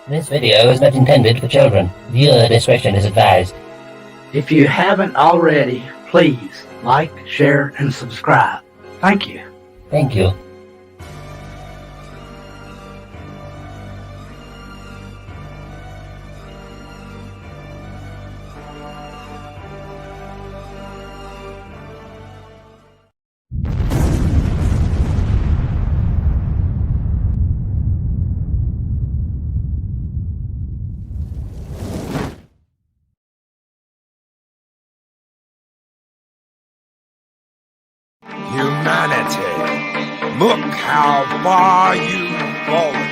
This video is not intended for children. Viewer discretion is advised. If you haven't already, please like, share, and subscribe. Thank you. Thank you. Humanity, look how far you've fallen.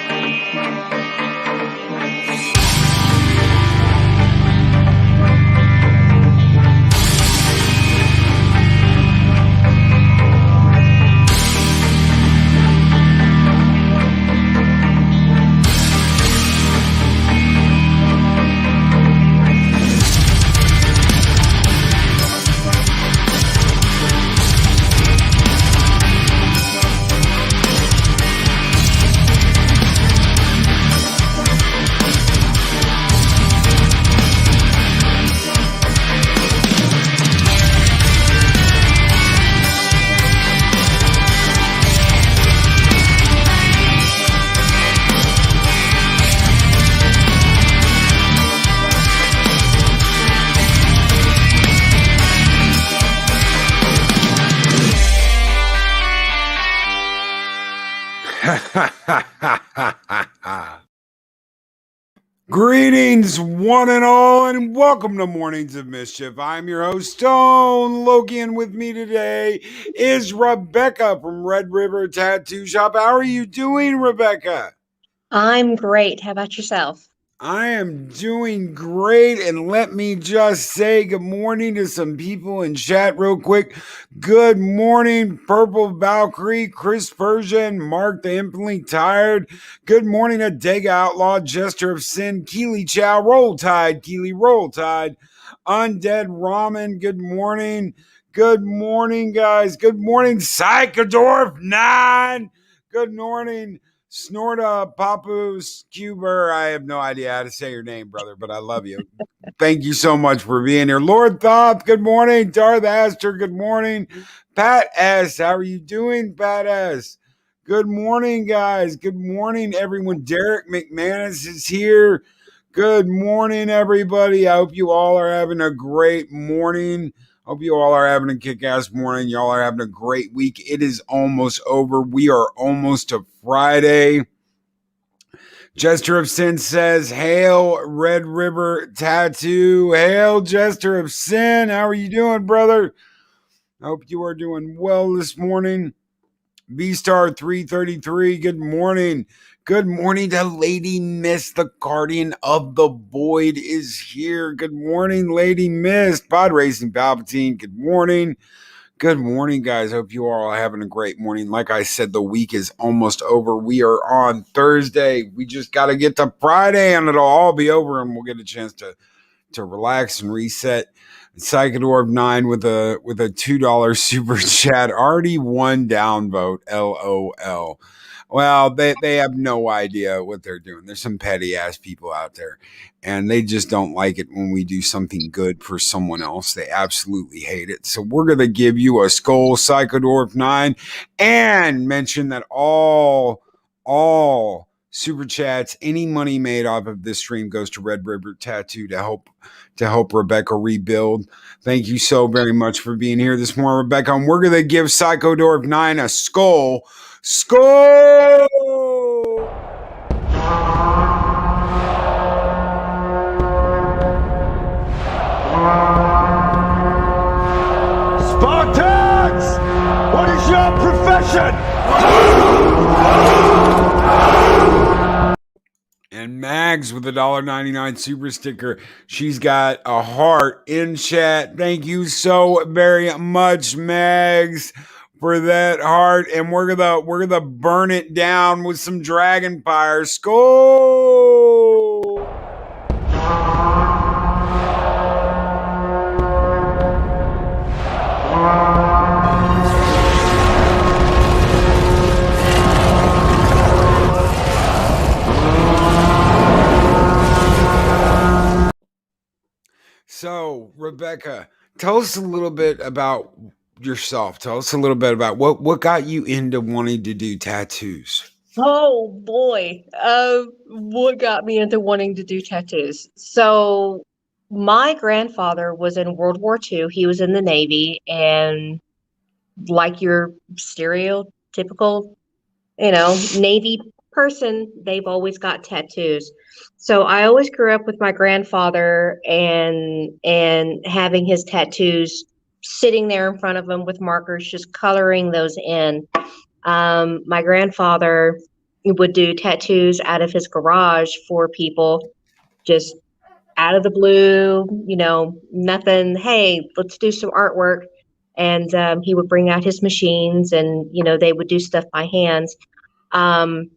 Greetings, one and all, and welcome to Mornings of Mischief. I'm your host, Stone Loki, and with me today is Rebekkah from Red River Tattoo Shop. How are you doing, Rebekkah? I'm great. How about yourself? I am doing great, and let me just say good morning to some people in chat real quick. Good morning, Purple Valkyrie, Chris Persian, Mark the Infinitely Tired. Good morning to Dega Outlaw, Jester of Sin, Keely Chow, Roll Tide, Keely Roll Tide, Undead Ramen. Good morning. Good morning, guys. Good morning, Psychodorf 9. Good morning, Snorta Papus Cuber. I have no idea how to say your name, brother, but I love you. Thank you so much for being here. Lord Thoth, good morning. Darth Aster, good morning. Pat S., how are you doing, Pat S.? Good morning, guys. Good morning, everyone. Derek McManus is here. Good morning, everybody. I hope you all are having a great morning. Hope you all are having a kick-ass morning. Y'all are having a great week. It is almost over. We are almost to Friday. Jester of Sin says, hail Red River Tattoo. Hail Jester of Sin. How are you doing, brother? I hope you are doing well this morning. B-Star 333, good morning. Good morning to Lady Mist, the Guardian of the Void is here. Good morning, Lady Mist. Pod Racing Palpatine, good morning. Good morning, guys. Hope you all are having a great morning. Like I said, the week is almost over. We are on Thursday. We just got to get to Friday and it'll all be over and we'll get a chance to relax and reset. Psychodorf 9 with a $2 super chat. Already one downvote. LOL. Well, they have no idea what they're doing. There's some petty ass people out there, and they just don't like it when we do something good for someone else. They absolutely hate it. So we're gonna give you a skull, Psychodorf 9, and mention that all super chats, any money made off of this stream goes to Red River Tattoo to help Rebekkah rebuild. Thank you so very much for being here this morning, Rebekkah. And we're gonna give Psychodorf 9 a skull. Skull! Spartans! What is your profession? And Mags with a $1.99 super sticker. She's got a heart in chat. Thank you so very much, Mags, for that heart. And we're gonna burn it down with some dragon fire. Skull! Rebekkah, tell us a little bit about yourself. Tell us a little bit about what got you into wanting to do tattoos. Oh boy. What got me into wanting to do tattoos? So my grandfather was in World War II. He was in the Navy, and like your stereotypical, Navy person, they've always got tattoos. So I always grew up with my grandfather and having his tattoos sitting there in front of him with markers, just coloring those in. My grandfather would do tattoos out of his garage for people, just out of the blue, nothing. Hey, let's do some artwork. And he would bring out his machines, and they would do stuff by hands. Um,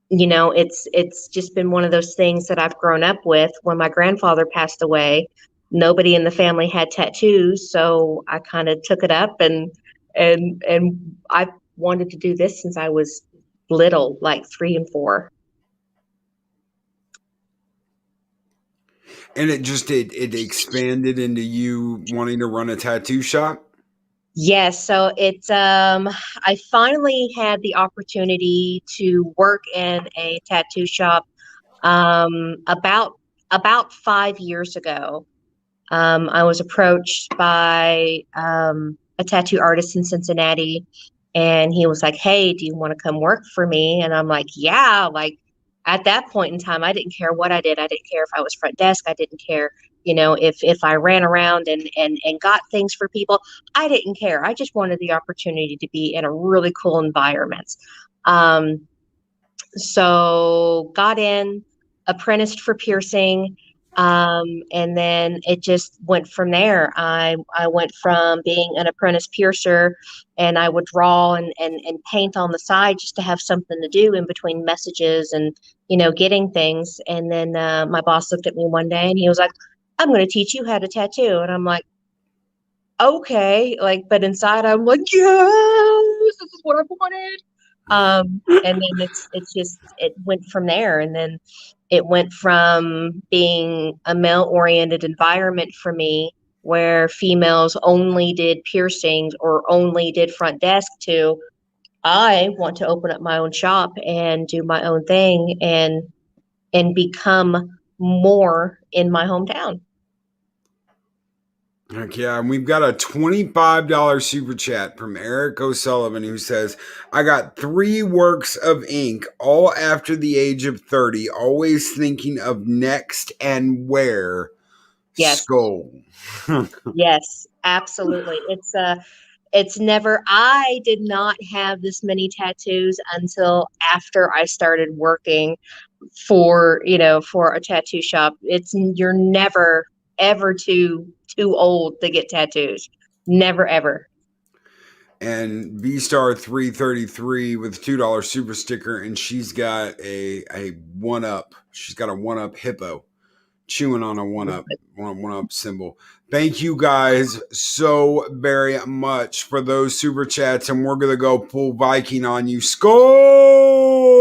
it's just been one of those things that I've grown up with. When my grandfather passed away, nobody in the family had tattoos, so I kind of took it up, and I wanted to do this since I was little, like 3 and 4. And it expanded into you wanting to run a tattoo shop? Yes, so it's I finally had the opportunity to work in a tattoo shop about 5 years ago. I was approached by a tattoo artist in Cincinnati, and he was like, "Hey, do you want to come work for me?" And I'm like, "Yeah." Like at that point in time, I didn't care what I did. I didn't care if I was front desk. I didn't care, if I ran around and got things for people. I didn't care. I just wanted the opportunity to be in a really cool environment. Um, so got in, apprenticed for piercing, and then it just went from there. I went from being an apprentice piercer, and I would draw and paint on the side just to have something to do in between messages and getting things. And then my boss looked at me one day and he was like, "I'm going to teach you how to tattoo." And I'm like, "Okay," like, but inside I'm like, "Yes, this is what I've wanted." And then it went from there. And then it went from being a male-oriented environment for me, where females only did piercings or only did front desk, to I want to open up my own shop and do my own thing and become more in my hometown. Heck yeah, and we've got a $25 super chat from Eric O'Sullivan who says, "I got 3 works of ink, all after the age of 30, always thinking of next and where. Yes. Skull." Yes, absolutely. It's never, I did not have this many tattoos until after I started working for a tattoo shop. You're never ever too old to get tattoos. Never ever. And V-Star 333 with $2 super sticker, and she's got a one up. She's got a one up hippo chewing on a one up symbol. Thank you guys so very much for those super chats, and we're gonna go full Viking on you. Skull!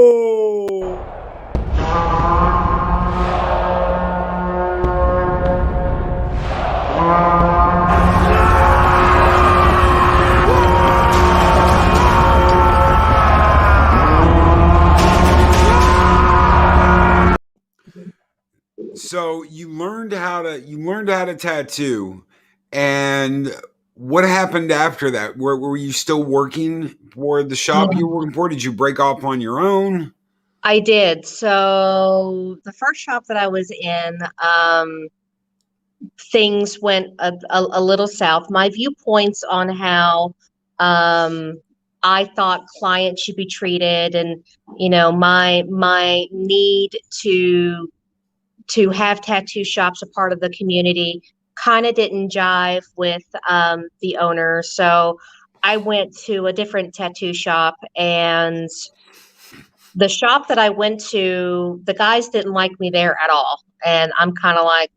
So you learned how to tattoo, and what happened after that? Were you still working for the shop you were working for? Did you break off on your own? I did. So the first shop that I was in, things went a little south. My viewpoints on how I thought clients should be treated, and my need to have tattoo shops a part of the community kind of didn't jive with the owner. So I went to a different tattoo shop, and the shop that I went to, the guys didn't like me there at all. And I'm kind of like,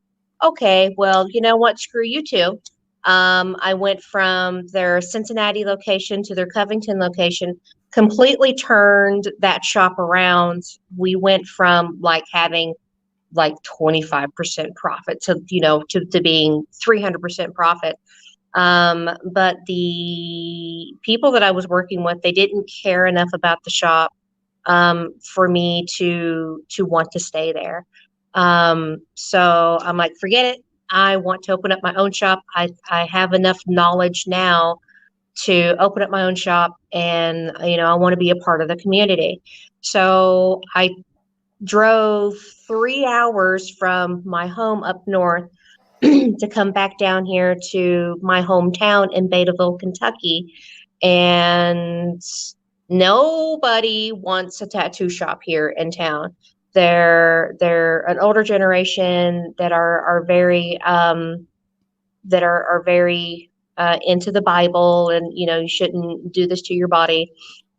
okay, well, you know what? Screw you too. I went from their Cincinnati location to their Covington location, completely turned that shop around. We went from like having like 25% profit to, to being 300% profit. But the people that I was working with, they didn't care enough about the shop for me to want to stay there. So I'm like, forget it. I want to open up my own shop. I have enough knowledge now to open up my own shop, and I want to be a part of the community. So I drove 3 hours from my home up north to come back down here to my hometown in Betaville, Kentucky. And nobody wants a tattoo shop here in town. They're an older generation that are very very into the Bible, and you shouldn't do this to your body.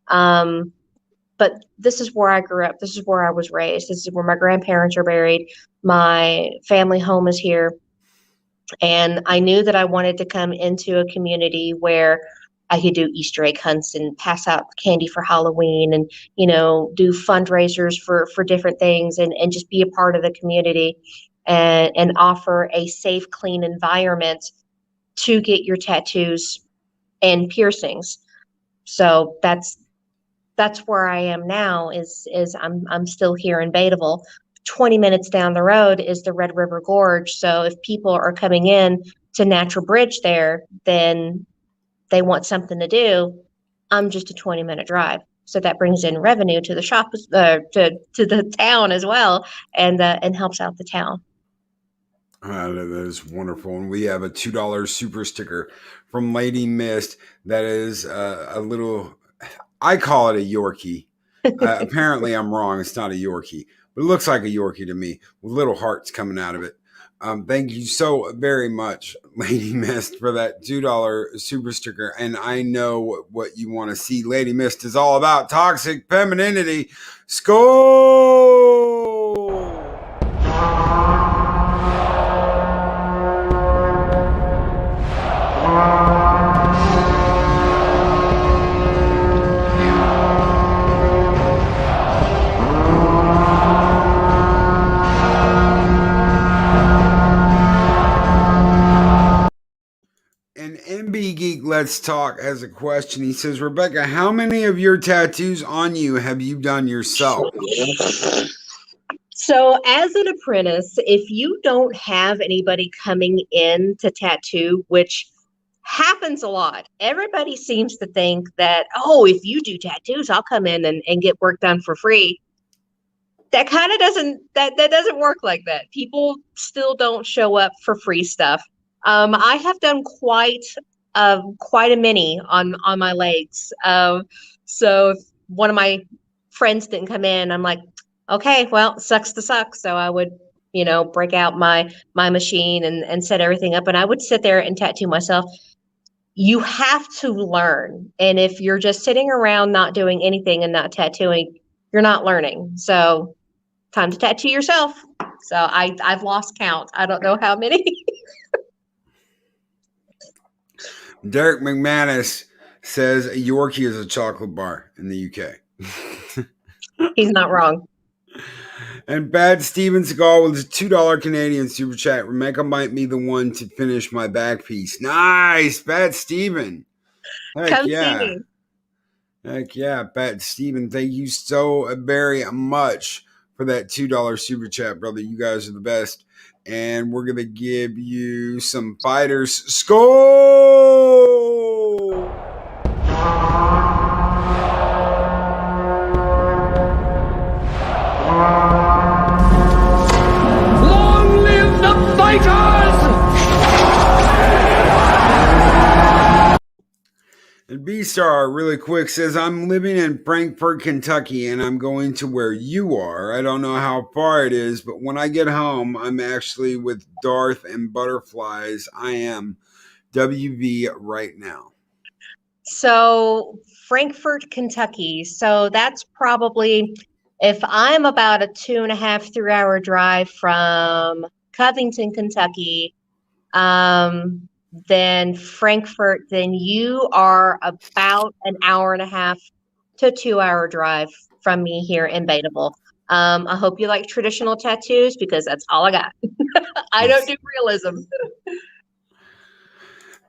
But this is where I grew up. This is where I was raised. This is where my grandparents are buried. My family home is here. And I knew that I wanted to come into a community where I could do Easter egg hunts and pass out candy for Halloween, and, do fundraisers for different things, and just be a part of the community, and offer a safe, clean environment to get your tattoos and piercings. So that's where I am now. Is I'm still here in Betaville. 20 minutes down the road is the Red River Gorge. So if people are coming in to Natural Bridge there, then they want something to do. I'm just a 20-minute drive. So that brings in revenue to the shop, to the town as well, and helps out the town. That is wonderful. And we have a $2 super sticker from Lady Mist that is a little, I call it a Yorkie. Apparently I'm wrong. It's not a Yorkie, but it looks like a Yorkie to me with little hearts coming out of it. Thank you so very much, Lady Mist, for that $2 super sticker. And I know what you want to see. Lady Mist is all about toxic femininity. Skull! And MB Geek Let's Talk has a question. He says, Rebekkah, how many of your tattoos on you have you done yourself? So as an apprentice, if you don't have anybody coming in to tattoo, which happens a lot, everybody seems to think that, oh, if you do tattoos, I'll come in and get work done for free. That kind of doesn't work like that. People still don't show up for free stuff. I have done quite a many on my legs. So if one of my friends didn't come in, I'm like, okay, well, sucks to suck. So I would, break out my machine and set everything up, and I would sit there and tattoo myself. You have to learn. And if you're just sitting around not doing anything and not tattooing, you're not learning. So time to tattoo yourself. So I've lost count. I don't know how many. Derek McManus says a Yorkie is a chocolate bar in the UK. He's not wrong. And Bad Steven Seagal with a $2 Canadian super chat. Rebekkah might be the one to finish my back piece. Nice, Bad Steven. Heck yeah. See me. Heck yeah, Bad Steven. Thank you so very much for that $2 super chat, brother. You guys are the best. And we're going to give you some fighters. Skull! Long live the fighters! And B-Star, really quick, says, I'm living in Frankfort, Kentucky, and I'm going to where you are. I don't know how far it is, but when I get home, I'm actually with Darth and Butterflies. I am WV right now. So Frankfort, Kentucky. So that's probably, if I'm about a 2.5, 3 hour drive from Covington, Kentucky, then Frankfort, then you are about an 1.5 to 2 hour drive from me here in Betaville. I hope you like traditional tattoos because that's all I got. I don't do realism.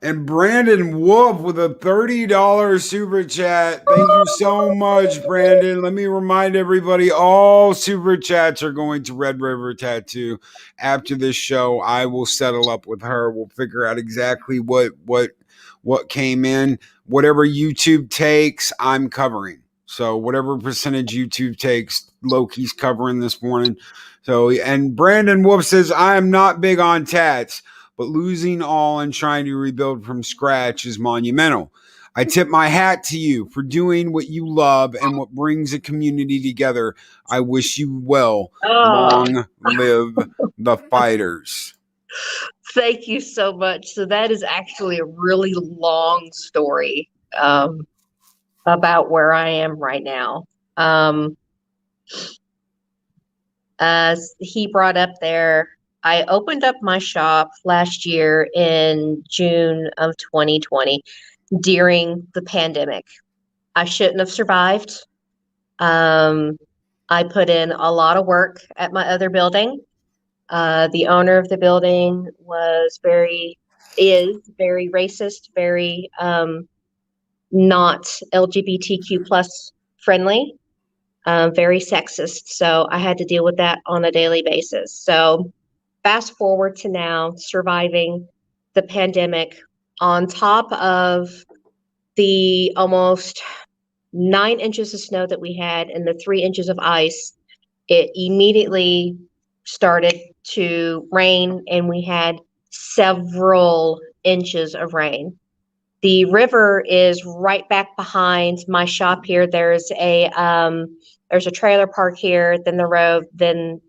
And Brandon Wolf with a $30 super chat. Thank you so much, Brandon. Let me remind everybody all super chats are going to Red River Tattoo. After this show, I will settle up with her. We'll figure out exactly what came in. Whatever YouTube takes, I'm covering. So whatever percentage YouTube takes, Loki's covering this morning. So, and Brandon Wolf says, I am not big on tats, but losing all and trying to rebuild from scratch is monumental. I tip my hat to you for doing what you love and what brings a community together. I wish you well. Long live the fighters. Thank you so much. So that is actually a really long story about where I am right now. As he brought up there, I opened up my shop last year in June of 2020 during the pandemic. I shouldn't have survived. I put in a lot of work at my other building. The owner of the building is very racist, very not LGBTQ plus friendly, very sexist. So I had to deal with that on a daily basis. So fast forward to now, surviving the pandemic on top of the almost 9 inches of snow that we had and the 3 inches of ice. It immediately started to rain, and we had several inches of rain. The river is right back behind my shop here. There's a trailer park here, then the road, then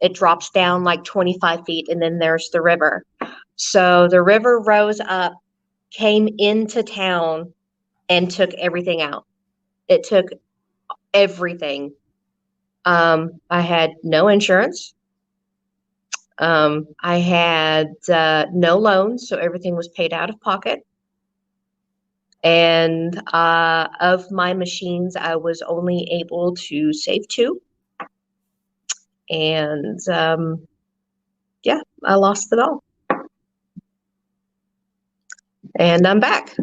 it drops down like 25 feet, and then there's the river. So the river rose up, came into town, and took everything out. It took everything. I had no insurance. I had no loans, so everything was paid out of pocket. And of my machines, I was only able to save 2. And yeah, I lost it all. And I'm back.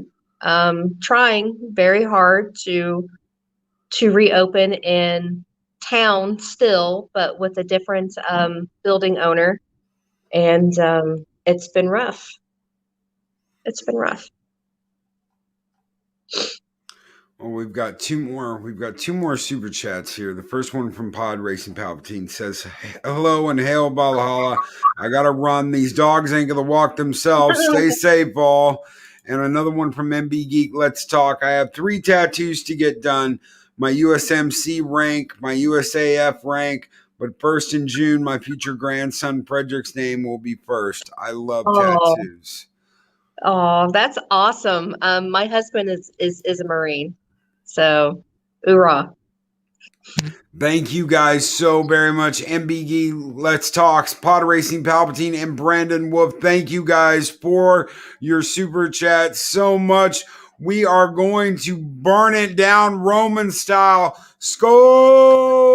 Trying very hard to reopen in town still, but with a different building owner. And it's been rough. It's been rough. Well, we've got two more super chats here. The first one from Pod Racing Palpatine says, hello and hail Valhalla. I gotta run. These dogs ain't gonna walk themselves. Stay safe, all. And another one from MB Geek, let's talk. I have 3 tattoos to get done. My USMC rank, my USAF rank, but first in June, my future grandson Frederick's name will be first. I love tattoos. Oh, that's awesome. My husband is a Marine. So, hoorah. Thank you guys so very much. MBG, Let's Talks, Pod Racing Palpatine, and Brandon Wolf. Thank you guys for your super chat so much. We are going to burn it down Roman style. Skol!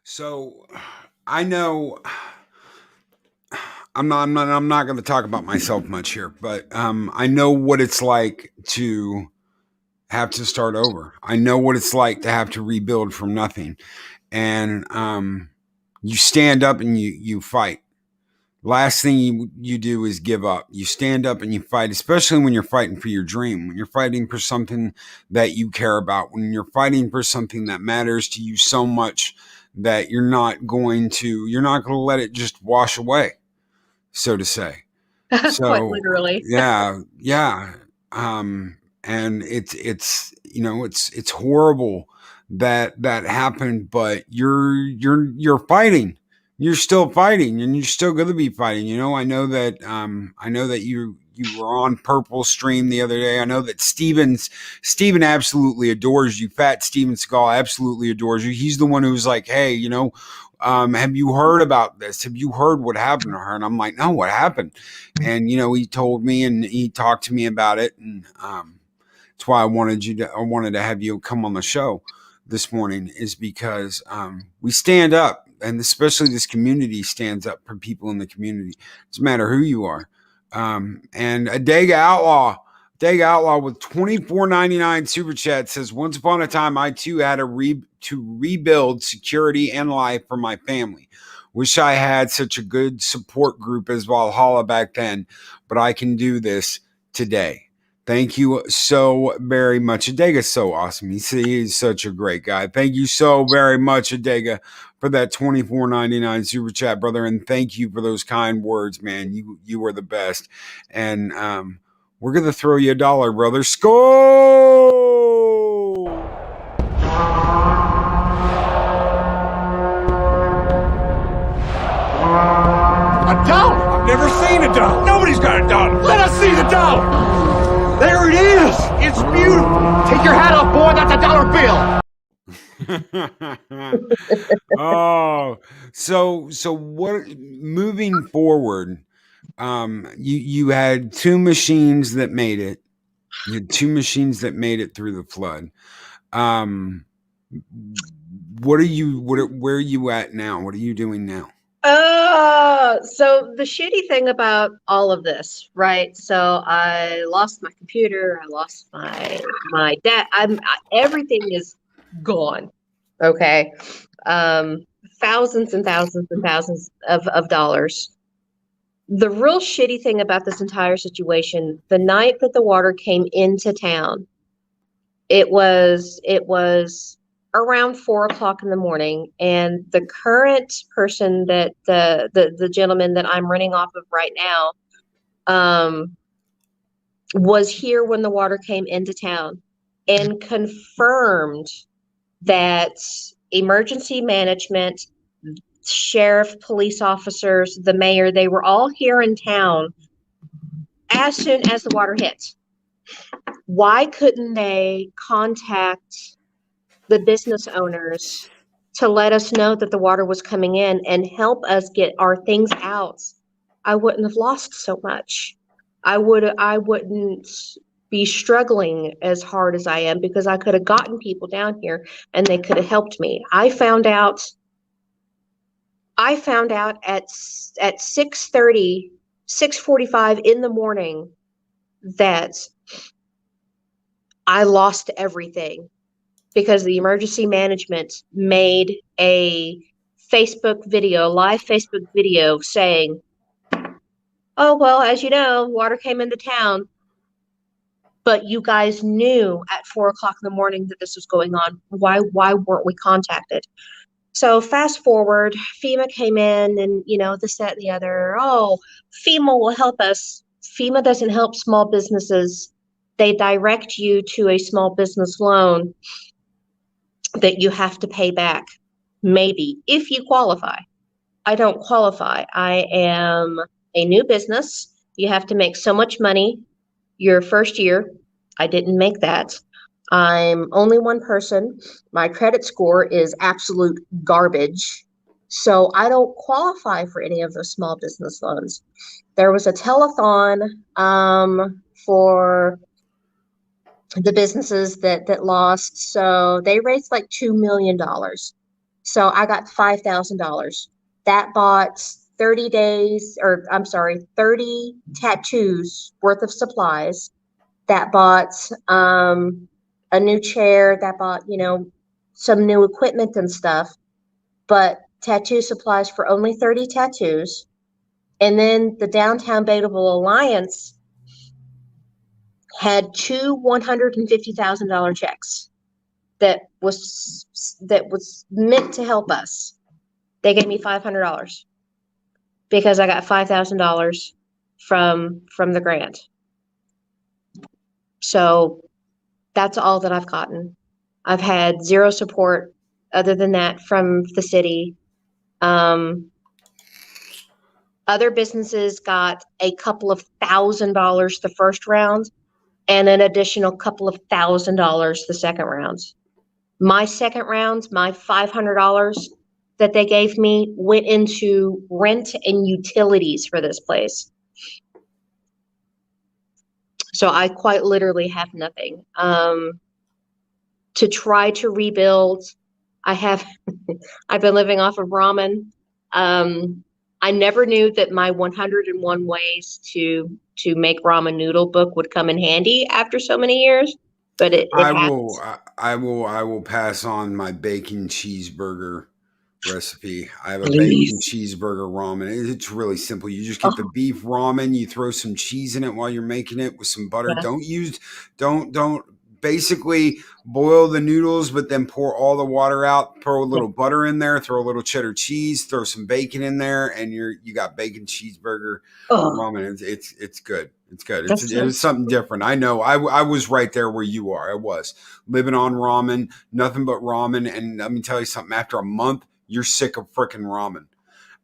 So I know I'm not going to talk about myself much here, but I know what it's like to have to start over. I know what it's like to have to rebuild from nothing. And you stand up and you fight. Last thing you do is give up. You stand up and you fight, especially when you're fighting for your dream, when you're fighting for something that you care about, when you're fighting for something that matters to you so much that you're not going to let it just wash away, so to say. So quite literally. yeah. And it's horrible that happened, but you're fighting. you're still fighting, and you're still going to be fighting. You know, I know that you were on Purple Stream the other day. I know that Steven absolutely adores you. Fat Steven Seagal absolutely adores you. He's the one who's like, hey, you know, have you heard about this? Have you heard what happened to her? And I'm like, no, what happened? And, you know, he told me and he talked to me about it. And that's why I wanted to have you come on the show this morning, is because we stand up, and especially this community stands up for people in the community. It doesn't matter who you are. And Adega Outlaw with $24.99 super chat says, once upon a time, I too had to rebuild security and life for my family. Wish I had such a good support group as Valhalla back then, but I can do this today. Thank you so very much. Adega's so awesome. He's such a great guy. Thank you so very much, Adega, for that $24.99 super chat, brother. And thank you for those kind words, man. You were the best. And we're going to throw you $1, brother. Skull! A dollar? I've never seen a dollar. Nobody's got a dollar. Let us see the dollar. There it is. It's beautiful. Take your hat off, boy. That's a dollar bill. Oh, so what, moving forward, you had two machines that made it. You had two machines that made it through the flood. Where are you at now? What are you doing now? So the shitty thing about all of this, right? So I lost my computer, I lost my dad. Everything is gone. Okay. Thousands and thousands and thousands of dollars. The real shitty thing about this entire situation, the night that the water came into town, it was around 4 o'clock in the morning, and the current person that the gentleman that I'm running off of right now was here when the water came into town and confirmed that emergency management, sheriff, police officers, the mayor, they were all here in town as soon as the water hit. Why couldn't they contact the business owners to let us know that the water was coming in and help us get our things out? I wouldn't have lost so much. I wouldn't be struggling as hard as I am, because I could have gotten people down here and they could have helped me. I found out at 6:30, 6:45 in the morning that I lost everything, because the emergency management made a live Facebook video saying, oh, well, as you know, water came into town, but you guys knew at 4 o'clock in the morning that this was going on. Why weren't we contacted? So fast forward, FEMA came in and, you know, this, that, and the other. Oh, FEMA will help us. FEMA doesn't help small businesses. They direct you to a small business loan that you have to pay back, maybe, if you qualify. I don't qualify. I am a new business. You have to make so much money your first year. I didn't make that. I'm only one person. My credit score is absolute garbage. So I don't qualify for any of those small business loans. There was a telethon for the businesses that lost. So they raised like $2 million. So I got $5,000. That bought 30 tattoos worth of supplies. That bought a new chair. That bought, you know, some new equipment and stuff. But tattoo supplies for only 30 tattoos. And then the Downtown Baitable Alliance had two $150,000 checks that was meant to help us. They gave me $500 because I got $5,000 from the grant. So that's all that I've gotten. I've had zero support other than that from the city. Other businesses got a couple of $1,000 the first round and an additional couple of $1,000 the second round. My second round, my $500 that they gave me went into rent and utilities for this place. So I quite literally have nothing. To try to rebuild, I've been living off of ramen. I never knew that my 101 ways to make ramen noodle book would come in handy after so many years, but it has. I will pass on my bacon cheeseburger recipe. I have a Please. bacon cheeseburger ramen. It's really simple. You just get the Oh. beef ramen, you throw some cheese in it while you're making it with some butter. Yeah. Don't basically boil the noodles, but then pour all the water out, throw a little butter in there, throw a little cheddar cheese, throw some bacon in there, and you got bacon cheeseburger ramen. It's good. It's good. It's something different. I know. I was right there where you are. I was living on ramen, nothing but ramen. And let me tell you something. After a month, you're sick of freaking ramen.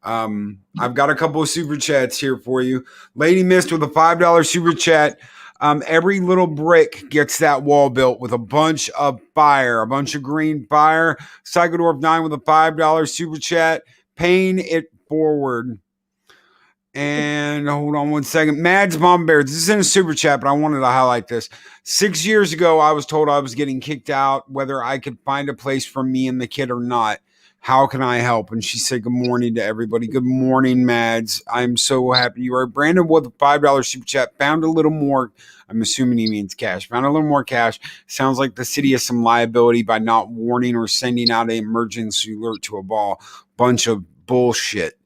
I've got a couple of super chats here for you. Lady Mist with a $5 super chat. Every little brick gets that wall built with a bunch of fire, a bunch of green fire. Psychodorf 9 with a $5 super chat. Paying it forward. And hold on one second. Mads Mom Bears. This isn't a super chat, but I wanted to highlight this. 6 years ago, I was told I was getting kicked out, whether I could find a place for me and the kid or not. How can I help? And she said, good morning to everybody. Good morning, Mads. I'm so happy you are. Brandon with a $5 super chat. Found a little more. I'm assuming he means cash. Found a little more cash. Sounds like the city has some liability by not warning or sending out an emergency alert to a ball. Bunch of bullshit.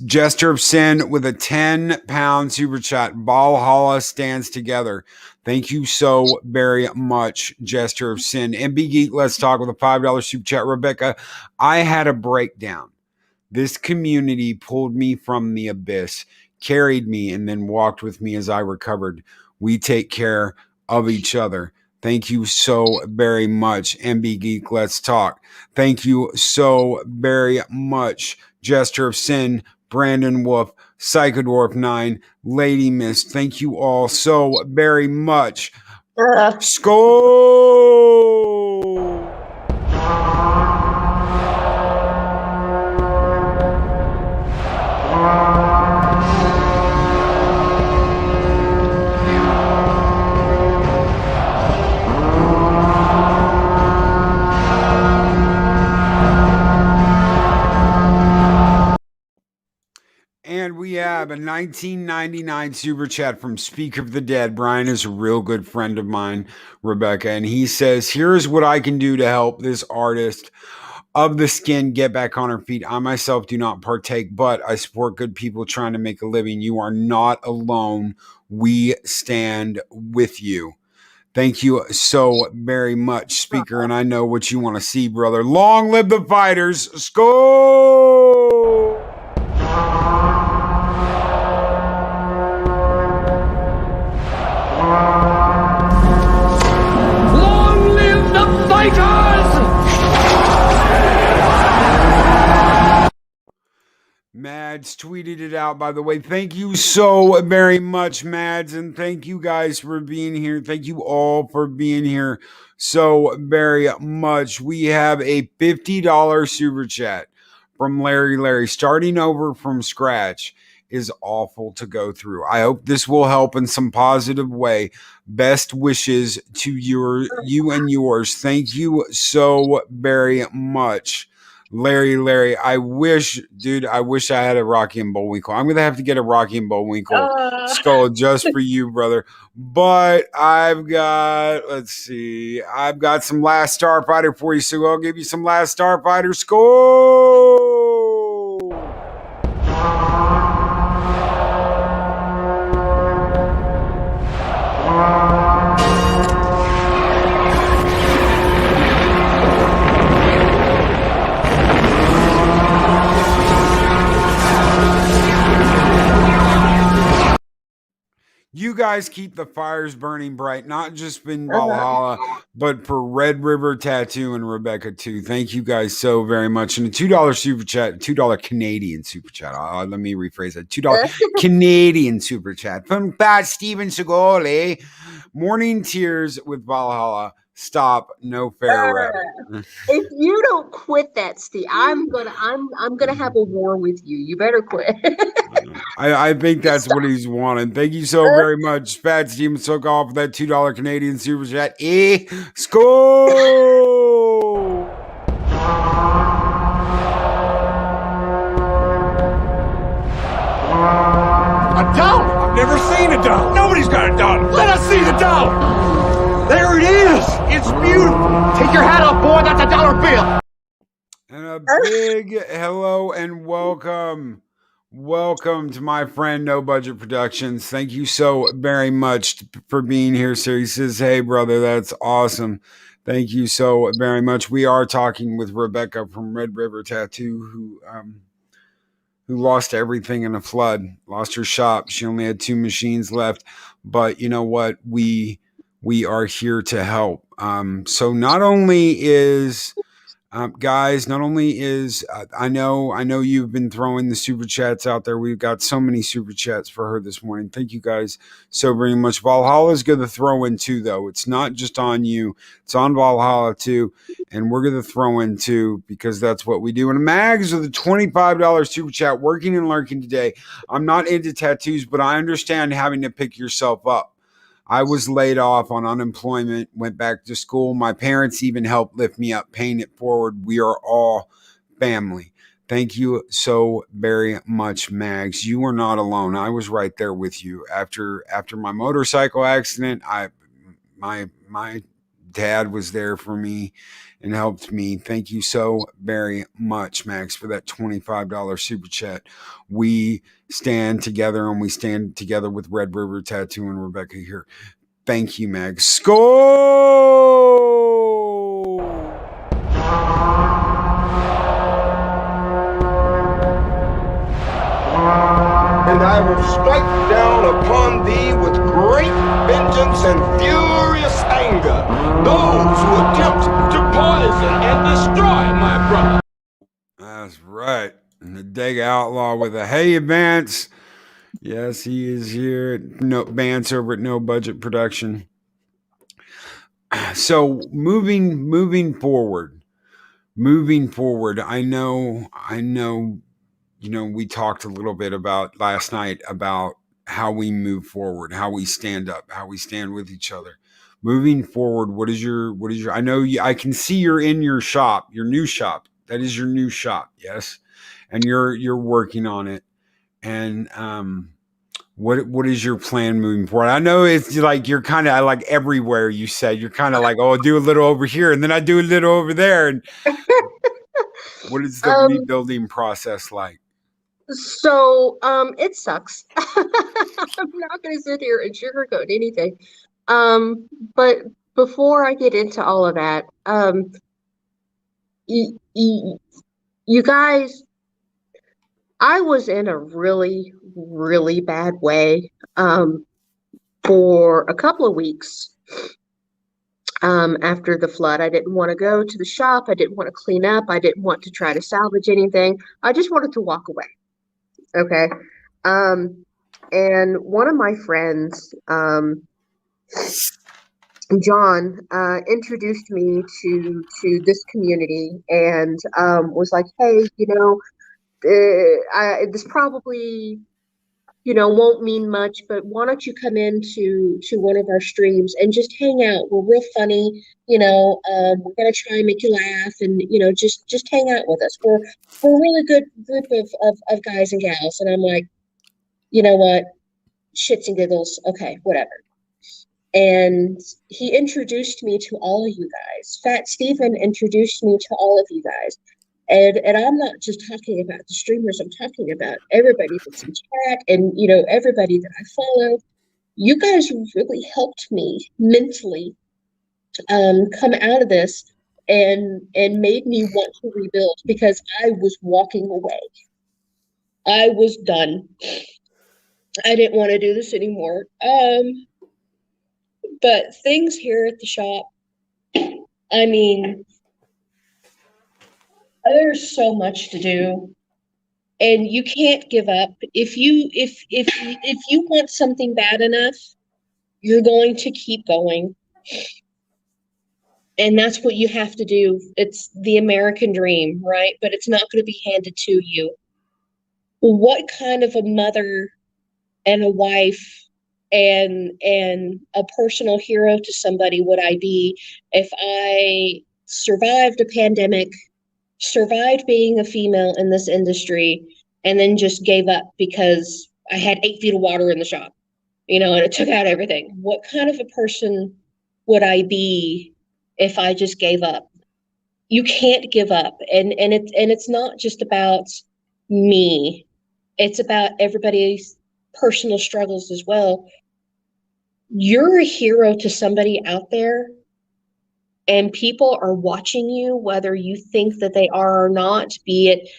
Gesture of Sin with a 10-pound super chat. Valhalla stands together. Thank you so very much, Gesture of Sin. MB Geek, let's talk with a $5 super chat. Rebekkah, I had a breakdown. This community pulled me from the abyss, carried me, and then walked with me as I recovered. We take care of each other. Thank you so very much, MB Geek, let's talk. Thank you so very much, Gesture of Sin, Brandon Wolf, Psychodorf 9, Lady Mist. Thank you all so very much. Skol! And we have a 1999 super chat from Speak of the Dead. Brian is a real good friend of mine, Rebekkah, and he says, here's what I can do to help this artist of the skin get back on her feet. I myself do not partake, but I support good people trying to make a living. You are not alone. We stand with you. Thank you so very much, Speaker, and I know what you want to see, brother. Long live the fighters. Skol! Long live the fighters! Mads tweeted it out, by the way. Thank you so very much, Mads, and thank you guys for being here. Thank you all for being here so very much. We have a $50 super chat from Larry. Starting over from scratch is awful to go through. I hope this will help in some positive way. Best wishes to you and yours. Thank you so very much. Larry, I wish I had a Rocky and Bullwinkle. I'm going to have to get a Rocky and Bullwinkle skull just for you, brother. But I've got some Last Starfighter for you, so I'll give you some Last Starfighter skull. You guys keep the fires burning bright, not just in Uh-huh. Valhalla, but for Red River Tattoo and Rebekkah too. Thank you guys so very much. And a $2 super chat, $2 Canadian super chat. Let me rephrase that. $2 Canadian super chat from Fat Steven Segoli. Morning tears with Valhalla. Stop. No fair rep. If you don't quit that, Steve, I'm gonna have a war with you. You better quit. I think that's what he's wanting. Thank you so very much, Fat Steven Sokol, for that $2 Canadian super chat. Score! A dollar? I've never seen a dollar. Nobody's got a dollar. Let us see the dollar. There it is. It's beautiful. Take your hat off, boy. That's a dollar bill. And a big hello and welcome. Welcome to my friend No Budget Productions. Thank you so very much for being here, sir. He says, hey, brother, that's awesome. Thank you so very much. We are talking with Rebekkah from Red River Tattoo, who lost everything in a flood, lost her shop. She only had 2 machines left. But you know what? We are here to help. So not only is... guys, not only is I know you've been throwing the super chats out there. We've got so many super chats for her this morning. Thank you guys so very much. Valhalla is going to throw in too, though. It's not just on you; it's on Valhalla too, and we're going to throw in too because that's what we do. And Mags with a $25 super chat, working and lurking today. I'm not into tattoos, but I understand having to pick yourself up. I was laid off on unemployment, went back to school. My parents even helped lift me up, paying it forward. We are all family. Thank you so very much, Mags. You are not alone. I was right there with you. After my motorcycle accident, my dad was there for me and helped me. Thank you so very much, Max, for that $25 super chat. We stand together, and we stand together with Red River Tattoo and Rebekkah here. Thank you, Max. Score! And I will strike down upon thee with great vengeance and furious anger those who attempt to poison and destroy my brother. That's right. And the Dig Outlaw with a hey, Vance. Yes, he is here. Vance over at No Budget Production. So moving forward. I know. We talked a little bit about last night about how we move forward, how we stand up, how we stand with each other. Moving forward, what is your? I know I can see you're in your shop, your new shop. That is your new shop, yes, and you're working on it. And what is your plan moving forward? I know it's like you're kind of like everywhere. You said you're kind of like, oh, I'll do a little over here, and then I do a little over there. And what is the rebuilding process like? So it sucks. I'm not going to sit here and sugarcoat anything. But before I get into all of that, you guys, I was in a really, really bad way for a couple of weeks after the flood. I didn't want to go to the shop. I didn't want to clean up. I didn't want to try to salvage anything. I just wanted to walk away. Okay. And one of my friends, John, introduced me to this community and was like, hey, this probably, won't mean much, but why don't you come into one of our streams and just hang out? We're real funny, we're gonna try and make you laugh, and just hang out with us. We're a really good group of guys and gals. And I'm like, you know what, shits and giggles, okay, whatever. And he introduced me to all of you guys. Fat Stephen introduced me to all of you guys. And I'm not just talking about the streamers, I'm talking about everybody that's in chat and, everybody that I follow. You guys really helped me mentally come out of this and made me want to rebuild, because I was walking away. I was done. I didn't want to do this anymore. But things here at the shop, I mean, there's so much to do, and you can't give up. If you want something bad enough, you're going to keep going. And that's what you have to do. It's the American dream, right? But it's not going to be handed to you. What kind of a mother and a wife and a personal hero to somebody would I be if I survived a pandemic, survived being a female in this industry, and then just gave up because I had 8 feet of water in the shop, and it took out everything? What kind of a person would I be if I just gave up? You can't give up. And it's not just about me. It's about everybody's personal struggles as well. You're a hero to somebody out there, and people are watching you, whether you think that they are or not, be it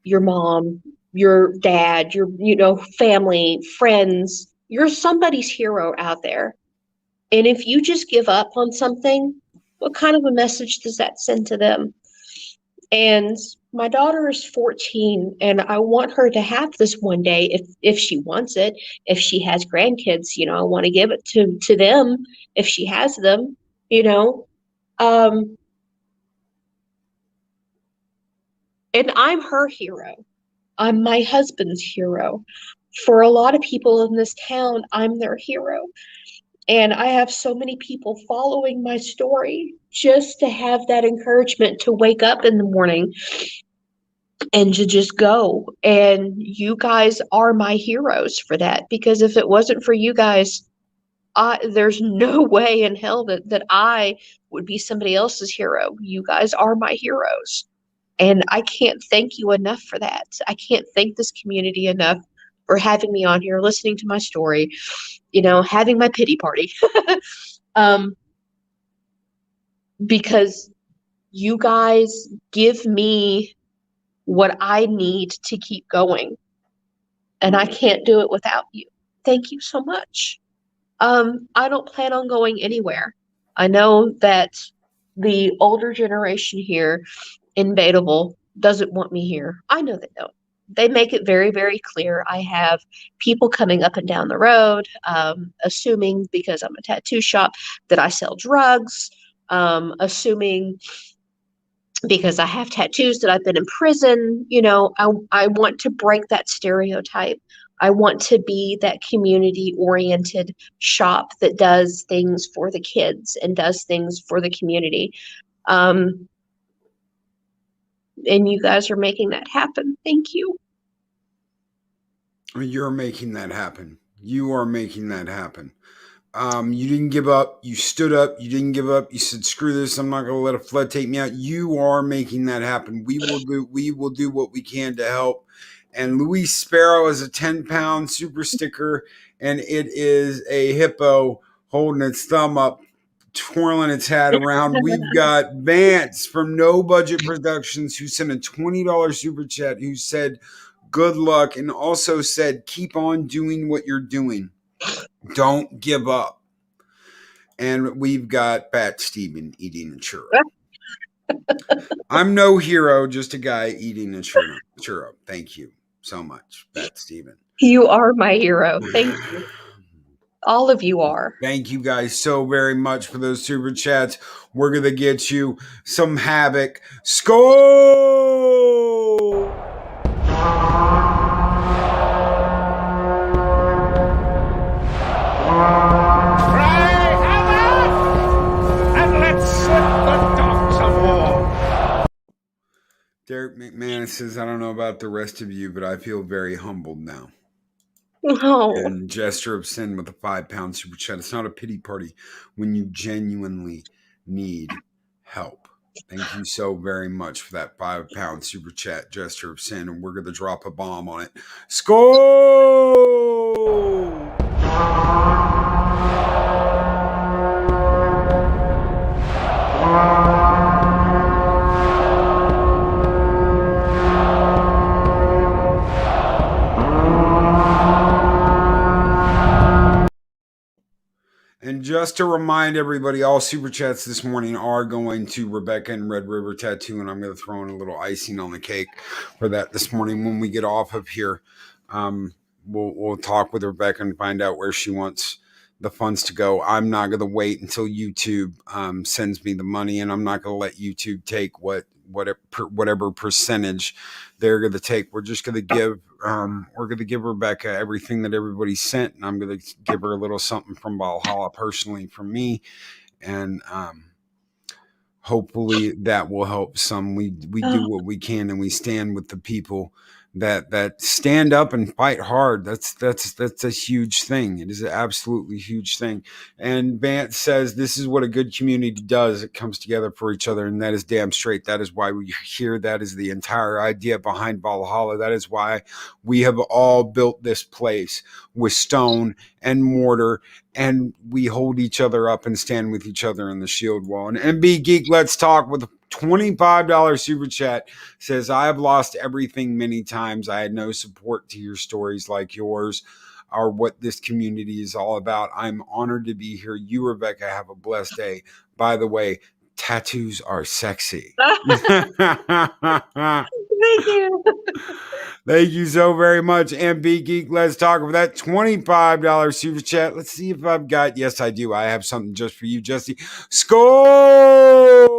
your mom, your dad, your family, friends. You're somebody's hero out there. And if you just give up on something, what kind of a message does that send to them? And my daughter is 14, and I want her to have this one day if she wants it. If she has grandkids, I want to give it to them if she has them, and I'm her hero. I'm my husband's hero. For a lot of people in this town, I'm their hero. And I have so many people following my story just to have that encouragement to wake up in the morning and to just go. And you guys are my heroes for that, because if it wasn't for you guys, there's no way in hell that I would be somebody else's hero. You guys are my heroes. And I can't thank you enough for that. I can't thank this community enough for having me on here, listening to my story, having my pity party. Because you guys give me what I need to keep going. And I can't do it without you. Thank you so much. I don't plan on going anywhere. I know that the older generation here in Baitable doesn't want me here. I know they don't. They make it very, very clear. I have people coming up and down the road, assuming because I'm a tattoo shop that I sell drugs, assuming because I have tattoos that I've been in prison. I want to break that stereotype. I want to be that community-oriented shop that does things for the kids and does things for the community. And you guys are making that happen. Thank you. You're making that happen. You are making that happen. You didn't give up. You stood up. You didn't give up. You said, screw this. I'm not going to let a flood take me out. You are making that happen. We will do what we can to help. And Luis Sparrow is a 10-pound super sticker, and it is a hippo holding its thumb up, twirling its hat around. We've got Vance from No Budget Productions, who sent a $20 super chat, who said, good luck, and also said, keep on doing what you're doing. Don't give up. And we've got Bat Steven eating a churro. I'm no hero, just a guy eating a churro. Thank you so much, Bat Steven. You are my hero. Thank you. All of you are. Thank you guys so very much for those super chats. We're going to get you some Havoc. Skull! Derek McMahon says, I don't know about the rest of you, but I feel very humbled now. Oh. And gesture of sin with a 5-pound super chat. It's not a pity party when you genuinely need help. Thank you so very much for that 5-pound super chat gesture of sin. And we're going to drop a bomb on it. Skull! And just to remind everybody, all super chats this morning are going to Rebekkah and Red River Tattoo, and I'm going to throw in a little icing on the cake for that this morning when we get off of here. We'll talk with Rebekkah and find out where she wants the funds to go. I'm not going to wait until YouTube sends me the money, and I'm not going to let YouTube take whatever percentage they're going to take. We're just going to give Rebekkah everything that everybody sent, and I'm going to give her a little something from Valhalla personally from me, and hopefully that will help some. We do what we can, and we stand with the people that stand up and fight hard. That's a huge thing. It is an absolutely huge thing. And Vance says this is what a good community does. It comes together for each other, and that is damn straight. That is why we're here. That is the entire idea behind Valhalla. That is why we have all built this place with stone and mortar, and we hold each other up and stand with each other in the shield wall. And MB Geek, let's talk with $25 super chat says, I have lost everything many times. I had no support to hear stories like yours are what this community is all about. I'm honored to be here. You, Rebekkah, have a blessed day. By the way, tattoos are sexy. Thank you. Thank you so very much, MB Geek. Let's talk about that $25 super chat. Let's see if I've got, yes, I do. I have something just for you, Jesse. Score!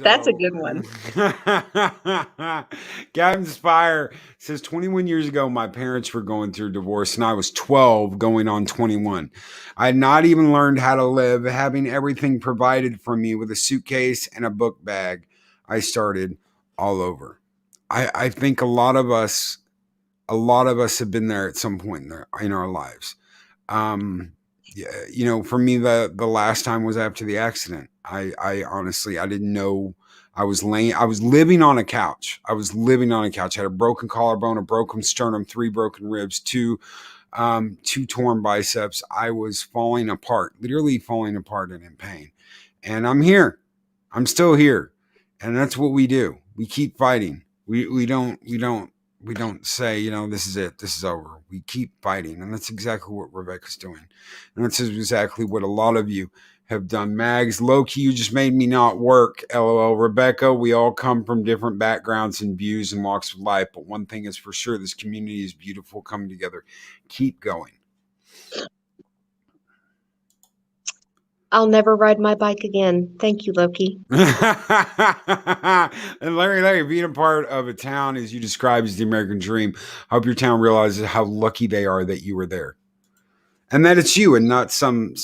That's a good one. Captain Spire says 21 years ago, my parents were going through divorce and I was 12 going on 21. I had not even learned how to live, having everything provided for me with a suitcase and a book bag. I started all over. I think a lot of us have been there at some point in our lives. Yeah, for me, the last time was after the accident. I honestly, I didn't know. I was living on a couch. I had a broken collarbone, a broken sternum, 3 broken ribs, 2 torn biceps. I was falling apart, literally falling apart and in pain. And I'm here. I'm still here. And that's what we do. We keep fighting. We don't say, this is it. This is over. We keep fighting. And that's exactly what Rebekkah's doing. And that's exactly what a lot of you have done. Mags, Loki, you just made me not work. LOL. Rebekkah, we all come from different backgrounds and views and walks of life. But one thing is for sure, this community is beautiful coming together. Keep going. I'll never ride my bike again. Thank you, Loki. And Larry, being a part of a town as you describe as the American dream, I hope your town realizes how lucky they are that you were there. And that it's you and not some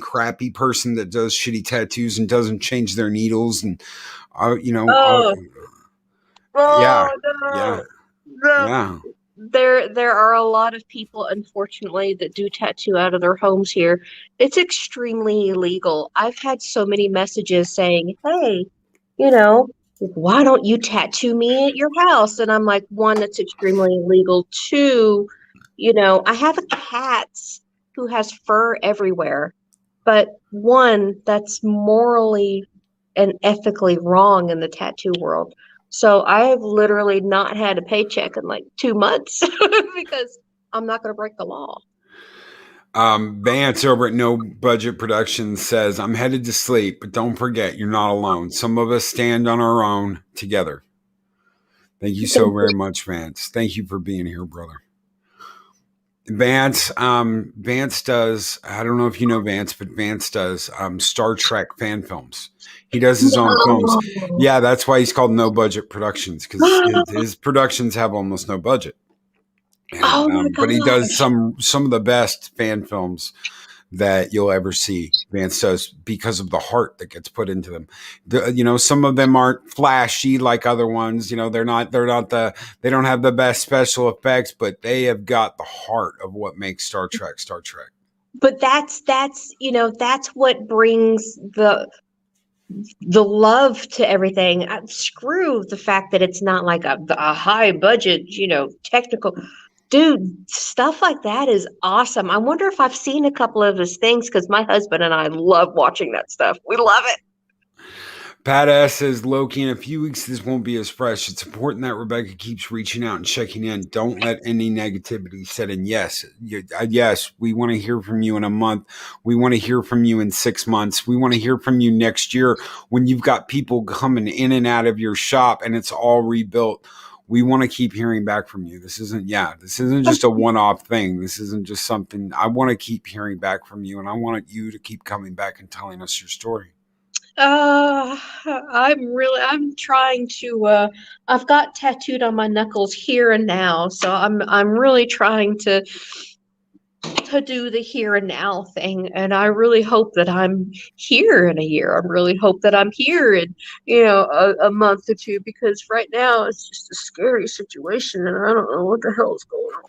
crappy person that does shitty tattoos and doesn't change their needles and yeah. There are a lot of people, unfortunately, that do tattoo out of their homes here. It's extremely illegal. I've had so many messages saying, hey, why don't you tattoo me at your house? And I'm like, 1, that's extremely illegal. 2, I have a cat who has fur everywhere. But 1, that's morally and ethically wrong in the tattoo world. So I have literally not had a paycheck in like 2 months because I'm not going to break the law. Vance over at No Budget Productions says, I'm headed to sleep, but don't forget, you're not alone. Some of us stand on our own together. Thank you so very much, Vance. Thank you for being here, brother. Vance does, I don't know if you know Vance, but Vance does Star Trek fan films. He does his own films. Yeah, that's why he's called No Budget Productions, because his productions have almost no budget. And, but he does some of the best fan films that you'll ever see. Vance does, because of the heart that gets put into them. Some of them aren't flashy like other ones. They don't have the best special effects, but they have got the heart of what makes Star Trek Star Trek. But that's what brings the love to everything. Screw the fact that it's not like a high budget, technical. Dude, stuff like that is awesome. I wonder if I've seen a couple of his things because my husband and I love watching that stuff. We love it. Pat S says, Loki, in a few weeks, this won't be as fresh. It's important that Rebekkah keeps reaching out and checking in. Don't let any negativity set in. Yes, yes, we want to hear from you in a month. We want to hear from you in 6 months. We want to hear from you next year when you've got people coming in and out of your shop and it's all rebuilt. We want to keep hearing back from you. This isn't just a one-off thing. This isn't just something. I want to keep hearing back from you, and I want you to keep coming back and telling us your story. I'm trying to, I've got tattooed on my knuckles here and now. So I'm really trying to do the here and now thing. And I really hope that I'm here in a year. I really hope that I'm here in, a month or two, because right now it's just a scary situation and I don't know what the hell is going on.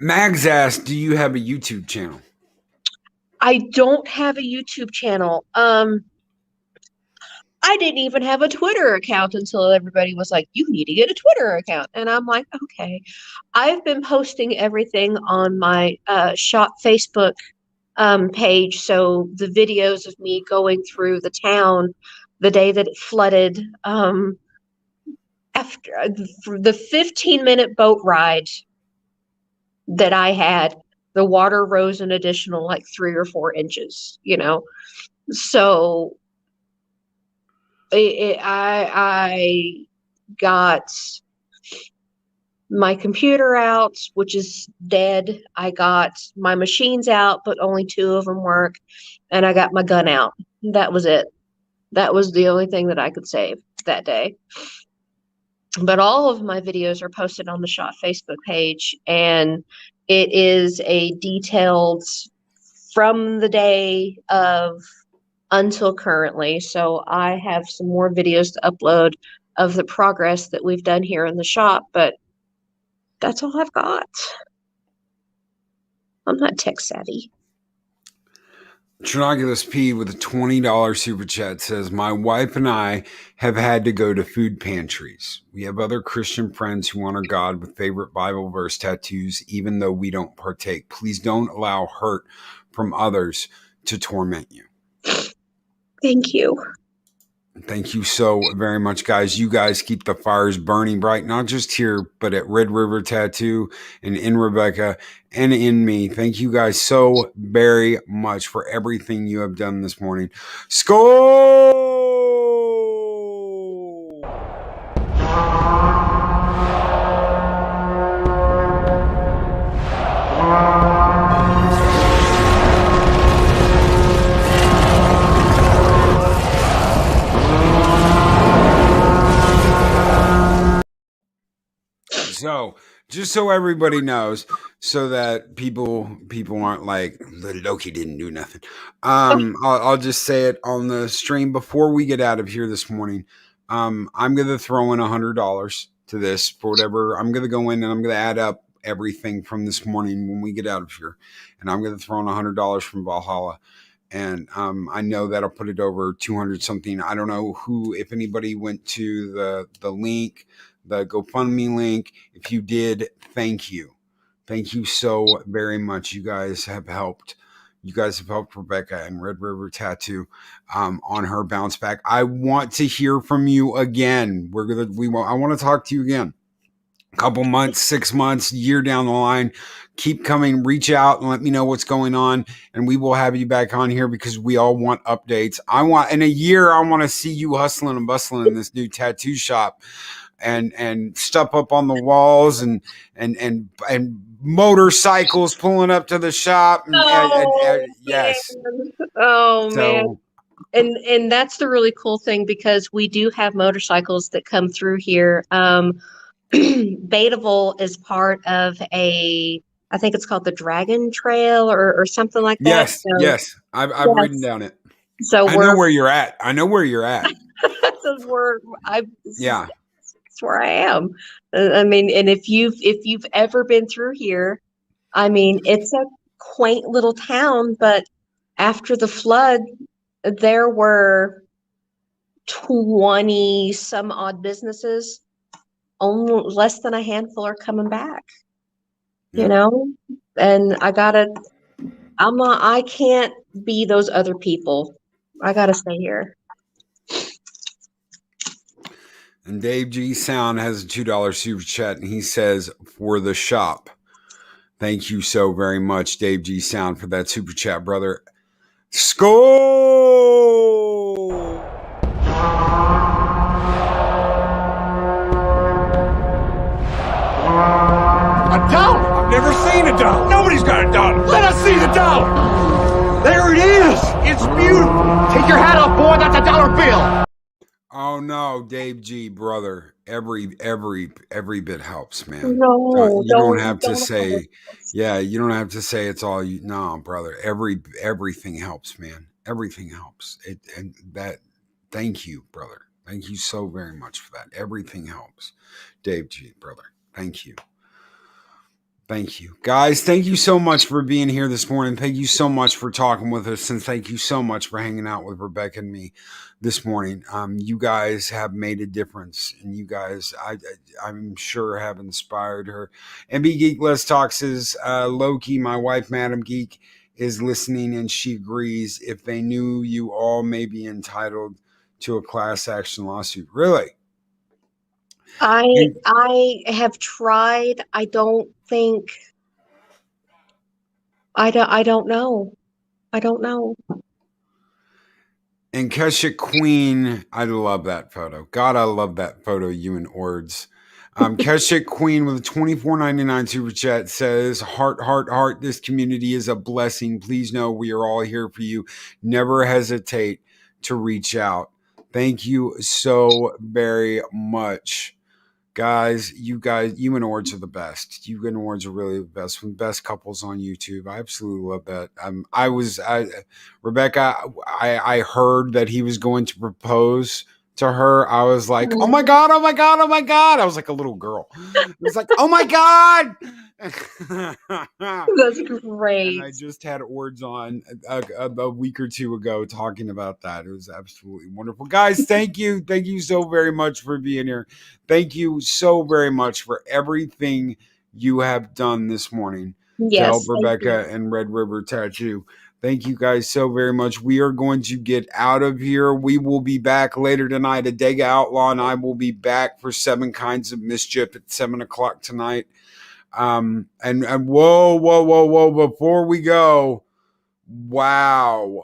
Mags asked, do you have a YouTube channel? I don't have a YouTube channel. I didn't even have a Twitter account until everybody was like, you need to get a Twitter account. And I'm like, okay. I've been posting everything on my shop Facebook page. So the videos of me going through the town the day that it flooded, after the 15-minute boat ride that I had, the water rose an additional like 3 or 4 inches, So I got my computer out, which is dead. I got my machines out, but only 2 of them work. And I got my gun out. That was it. That was the only thing that I could save that day. But all of my videos are posted on the Shot Facebook page, and it is a detailed from the day of until currently. So I have some more videos to upload of the progress that we've done here in the shop, but that's all I've got. I'm not tech savvy. Trinoculus P with a $20 super chat says, my wife and I have had to go to food pantries. We have other Christian friends who honor God with favorite Bible verse tattoos, even though we don't partake. Please don't allow hurt from others to torment you. Thank you. Thank you so very much, guys. You guys keep the fires burning bright, not just here, but at Red River Tattoo and in Rebekkah and in me. Thank you guys so very much for everything you have done this morning. Skol! So, just so everybody knows, so that people aren't like, the Loki didn't do nothing. I'll just say it on the stream before we get out of here this morning. I'm gonna throw in $100 to this for whatever. I'm gonna go in and I'm gonna add up everything from this morning when we get out of here, and I'm gonna throw in $100 from Valhalla. And I know that'll put it over 200 something. I don't know if anybody went to the link, the GoFundMe link. If you did, thank you. Thank you so very much. You guys have helped. You guys have helped Rebekkah and Red River Tattoo on her bounce back. I want to hear from you again. I want to talk to you again. A couple months, 6 months, year down the line. Keep coming, reach out and let me know what's going on, and we will have you back on here because we all want updates. In a year, I want to see you hustling and bustling in this new tattoo shop and stuff up on the walls and motorcycles pulling up to the shop. Yes. Oh, man. And that's the really cool thing, because we do have motorcycles that come through here. Betaville is part of I think it's called the Dragon Trail or something like that. Yes, so, yes. I've written down it. So I know where you're at. Yeah. That's where I am. I mean, and if you've ever been through here, I mean, it's a quaint little town, but after the flood, there were 20 some odd businesses, only less than a handful are coming back, Yeah. you know? And I can't be those other people. I gotta stay here. And Dave G Sound has a $2 super chat, and he says, for the shop. Thank you so very much, Dave G Sound, for that super chat, brother. Skull! A dollar? I've never seen a dollar. Nobody's got a dollar. Let us see the dollar. There it is. It's beautiful. Take your hat off, boy. That's a dollar bill. Oh no, Dave G, brother. Every bit helps, man. No, You don't have to don't say, yeah, you don't have to say it's all you. No, brother. Everything helps, man. Everything helps. Thank you, brother. Thank you so very much for that. Everything helps. Dave G, brother. Thank you. Thank you. Guys, thank you so much for being here this morning. Thank you so much for talking with us. And thank you so much for hanging out with Rebekkah and me this morning. You guys have made a difference. And you guys, I'm sure, have inspired her. MB Geek Let's Talk says, Loki, my wife, Madam Geek, is listening and she agrees. If they knew you all may be entitled to a class action lawsuit. Really? I have tried. I don't know. I don't know. And Kesha Queen, I love that photo. God, I love that photo, you and Ords. Kesha Queen with a $24.99 super chat says, heart, heart, heart, this community is a blessing. Please know we are all here for you. Never hesitate to reach out. Thank you so very much. Guys, you and Ords are the best. You and Ords are really the best. One of the best couples on YouTube. I absolutely love that. Rebekkah, I heard that he was going to propose to her. I was like, oh my God, oh my God, oh my God. I was like a little girl. It was like, oh my God. That's great. And I just had Ords on a week or two ago talking about that. It was absolutely wonderful. Guys, thank you. Thank you so very much for being here. Thank you so very much for everything you have done this morning to help Rebekkah and Red River Tattoo. Thank you guys so very much. We are going to get out of here. We will be back later tonight. Adega Outlaw and I will be back for 7 Kinds of Mischief at 7 o'clock tonight. And whoa, before we go, wow,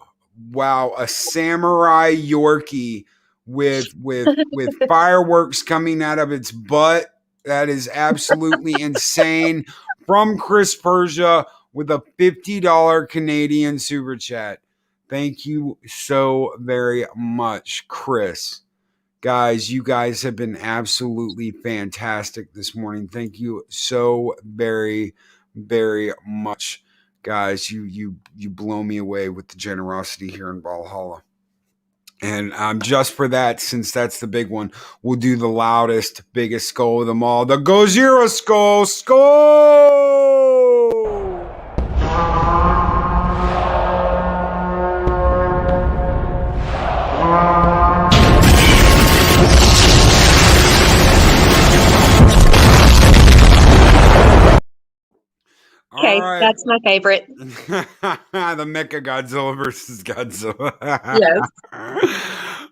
a samurai Yorkie with fireworks coming out of its butt. That is absolutely insane. From Chris Persia with a $50 Canadian super chat. Thank you so very much, Chris. Guys, you guys have been absolutely fantastic this morning. Thank you so very, very much. Guys, you blow me away with the generosity here in Valhalla. And just for that, since that's the big one, we'll do the loudest, biggest skull of them all. The Gojira skull! Okay, right. That's my favorite. The Mecha Godzilla versus Godzilla. Yes.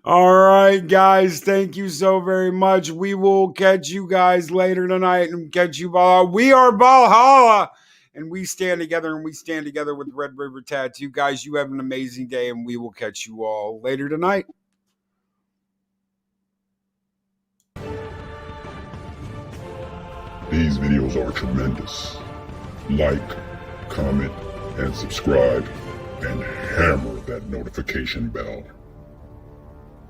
All right, guys. Thank you so very much. We will catch you guys later tonight and catch you Valhalla. We are Valhalla. And we stand together, and we stand together with Red River Tattoo. Guys, you have an amazing day, and we will catch you all later tonight. These videos are tremendous. Like, comment, and subscribe, and hammer that notification bell.